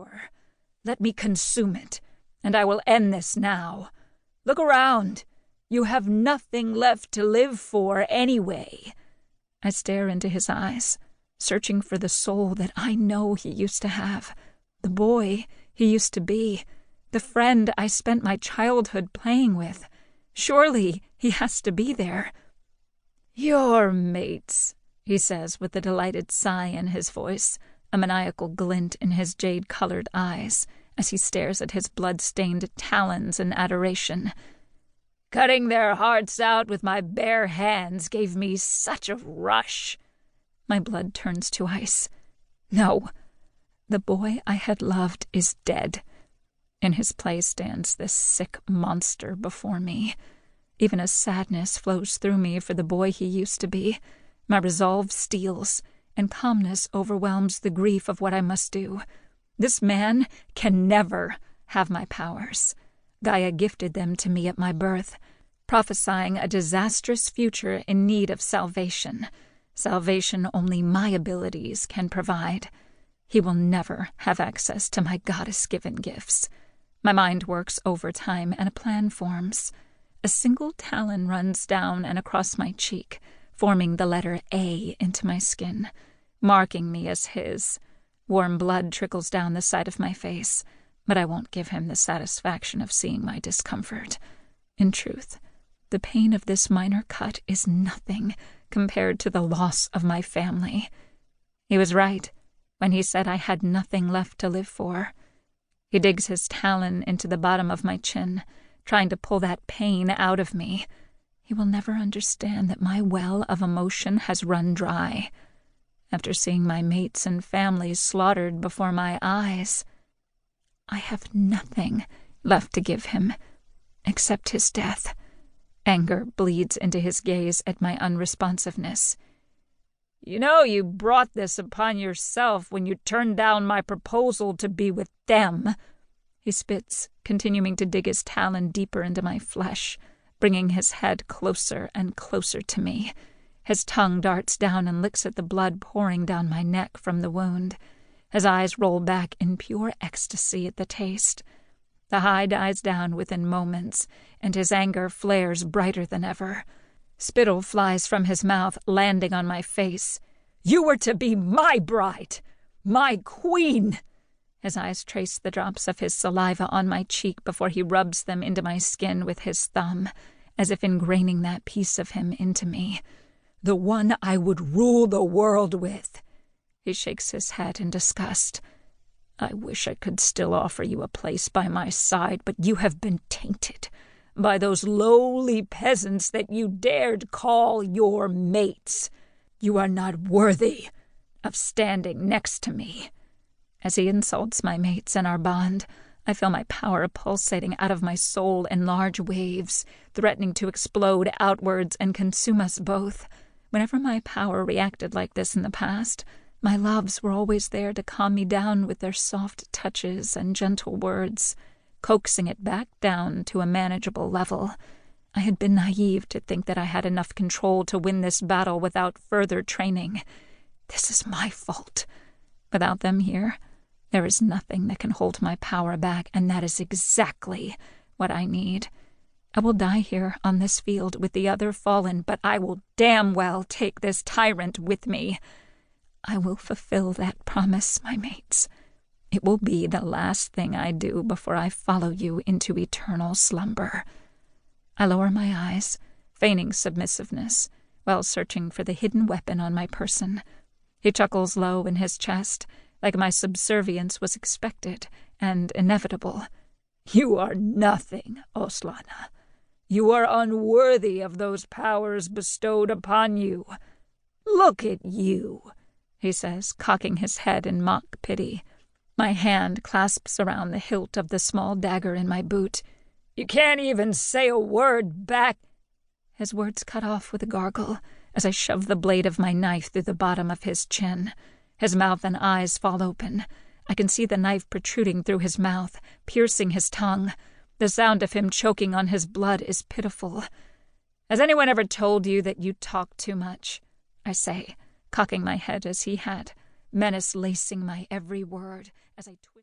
power. Let me consume it, and I will end this now. Look around. You have nothing left to live for anyway." I stare into his eyes, searching for the soul that I know he used to have, the boy he used to be, the friend I spent my childhood playing with. Surely he has to be there. "Your mates," he says with a delighted sigh in his voice, a maniacal glint in his jade-colored eyes as he stares at his blood-stained talons in adoration. "Cutting their hearts out with my bare hands gave me such a rush." My blood turns to ice. No, the boy I had loved is dead. In his place stands this sick monster before me. Even a sadness flows through me for the boy he used to be. My resolve steels, and calmness overwhelms the grief of what I must do. This man can never have my powers. Gaia gifted them to me at my birth, prophesying a disastrous future in need of salvation. Salvation only my abilities can provide. He will never have access to my goddess-given gifts. My mind works overtime and a plan forms. A single talon runs down and across my cheek, forming the letter A into my skin, marking me as his. Warm blood trickles down the side of my face, but I won't give him the satisfaction of seeing my discomfort. In truth, the pain of this minor cut is nothing compared to the loss of my family. He was right when he said I had nothing left to live for. He digs his talon into the bottom of my chin, trying to pull that pain out of me. He will never understand that my well of emotion has run dry. After seeing my mates and families slaughtered before my eyes, I have nothing left to give him except his death. Anger bleeds into his gaze at my unresponsiveness. "You know you brought this upon yourself when you turned down my proposal to be with them." He spits, continuing to dig his talon deeper into my flesh, bringing his head closer and closer to me. His tongue darts down and licks at the blood pouring down my neck from the wound. His eyes roll back in pure ecstasy at the taste. The high dies down within moments, and his anger flares brighter than ever. Spittle flies from his mouth, landing on my face. "You were to be my bride, my queen." His eyes trace the drops of his saliva on my cheek before he rubs them into my skin with his thumb, as if ingraining that piece of him into me. "The one I would rule the world with." He shakes his head in disgust. "I wish I could still offer you a place by my side, but you have been tainted by those lowly peasants that you dared call your mates. You are not worthy of standing next to me." As he insults my mates and our bond, I feel my power pulsating out of my soul in large waves, threatening to explode outwards and consume us both. Whenever my power reacted like this in the past, my loves were always there to calm me down with their soft touches and gentle words, coaxing it back down to a manageable level. I had been naive to think that I had enough control to win this battle without further training. This is my fault. Without them here, there is nothing that can hold my power back, and that is exactly what I need. I will die here on this field with the other fallen, but I will damn well take this tyrant with me. I will fulfill that promise, my mates. It will be the last thing I do before I follow you into eternal slumber. I lower my eyes, feigning submissiveness, while searching for the hidden weapon on my person. He chuckles low in his chest, like my subservience was expected and inevitable. "You are nothing, Oslana. You are unworthy of those powers bestowed upon you. Look at you," he says, cocking his head in mock pity. My hand clasps around the hilt of the small dagger in my boot. "You can't even say a word back." His words cut off with a gargle as I shove the blade of my knife through the bottom of his chin. His mouth and eyes fall open. I can see the knife protruding through his mouth, piercing his tongue. The sound of him choking on his blood is pitiful. "Has anyone ever told you that you talk too much?" I say, cocking my head as he had, menace lacing my every word as I twist.